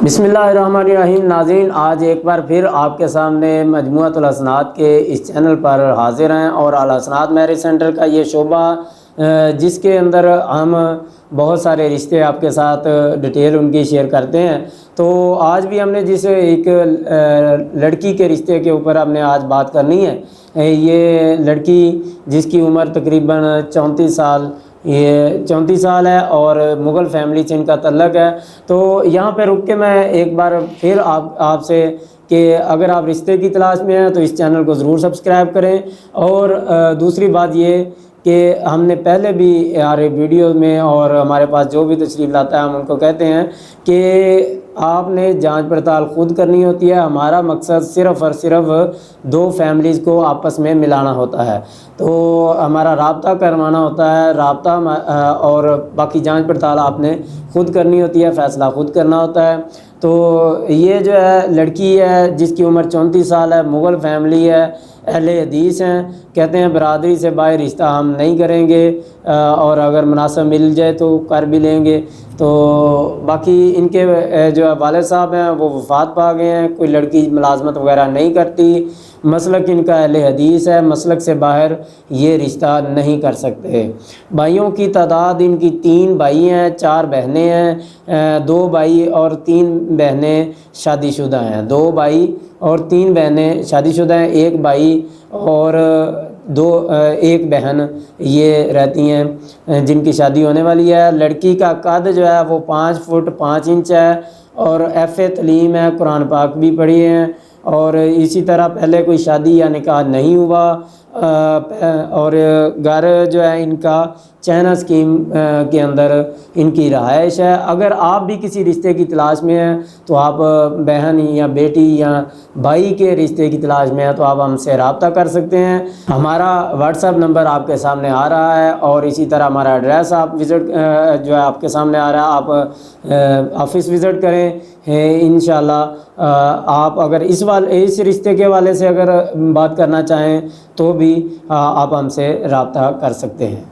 بسم اللہ الرحمن الرحیم۔ ناظرین، آج ایک بار پھر آپ کے سامنے مجموعۃ الحسنات کے اس چینل پر حاضر ہیں، اور الحسنات میرج سینٹر کا یہ شعبہ جس کے اندر ہم بہت سارے رشتے آپ کے ساتھ ڈیٹیل ان کی شیئر کرتے ہیں۔ تو آج بھی ہم نے جس ایک لڑکی کے رشتے کے اوپر ہم نے آج بات کرنی ہے۔ یہ لڑکی جس کی عمر تقریباً 34 سال ہے اور مغل فیملی سے ان کا تعلق ہے۔ تو یہاں پہ رک کے میں ایک بار پھر آپ سے کہ اگر آپ رشتے کی تلاش میں ہیں تو اس چینل کو ضرور سبسکرائب کریں، اور دوسری بات یہ کہ ہم نے پہلے بھی ہمارے ویڈیو میں اور ہمارے پاس جو بھی تشریف لاتا ہے ہم ان کو کہتے ہیں کہ آپ نے جانچ پڑتال خود کرنی ہوتی ہے۔ ہمارا مقصد صرف اور صرف دو فیملیز کو آپس میں ملانا ہوتا ہے، تو ہمارا رابطہ کروانا ہوتا ہے، اور باقی جانچ پڑتال آپ نے خود کرنی ہوتی ہے، فیصلہ خود کرنا ہوتا ہے۔ تو یہ جو ہے لڑکی ہے جس کی عمر 34 سال ہے، مغل فیملی ہے، اہل حدیث ہیں، کہتے ہیں برادری سے باہر رشتہ ہم نہیں کریں گے، اور اگر مناسب مل جائے تو کر بھی لیں گے۔ تو باقی ان کے جو والد صاحب ہیں وہ وفات پا گئے ہیں، کوئی لڑکی ملازمت وغیرہ نہیں کرتی، مسلک ان کا اہل حدیث ہے، مسلک سے باہر یہ رشتہ نہیں کر سکتے۔ بھائیوں کی تعداد ان کی 3 بھائی ہیں، 4 بہنیں ہیں، 2 بھائی اور 3 بہنیں شادی شدہ ہیں، 2 بھائی اور 3 بہنیں شادی شدہ ہیں، 1 بھائی اور 1 بہن یہ رہتی ہیں جن کی شادی ہونے والی ہے۔ لڑکی کا قد جو ہے وہ 5 فٹ 5 انچ ہے، اور FA تعلیم ہے، قرآن پاک بھی پڑھی ہیں، اور اسی طرح پہلے کوئی شادی یا نکاح نہیں ہوا، اور گھر جو ہے ان کا چینہ اسکیم کے اندر ان کی رہائش ہے۔ اگر آپ بھی کسی رشتے کی تلاش میں ہیں تو آپ بہن یا بیٹی یا بھائی کے رشتے کی تلاش میں ہیں تو آپ ہم سے رابطہ کر سکتے ہیں۔ ہمارا واٹس ایپ نمبر آپ کے سامنے آ رہا ہے، اور اسی طرح ہمارا ایڈریس آپ وزٹ جو ہے آپ کے سامنے آ رہا ہے، آپ آفس وزٹ کریں انشاءاللہ۔ آپ اگر اس رشتے کے حوالے سے اگر بات کرنا چاہیں تو بھی آپ ہم سے رابطہ کر سکتے ہیں۔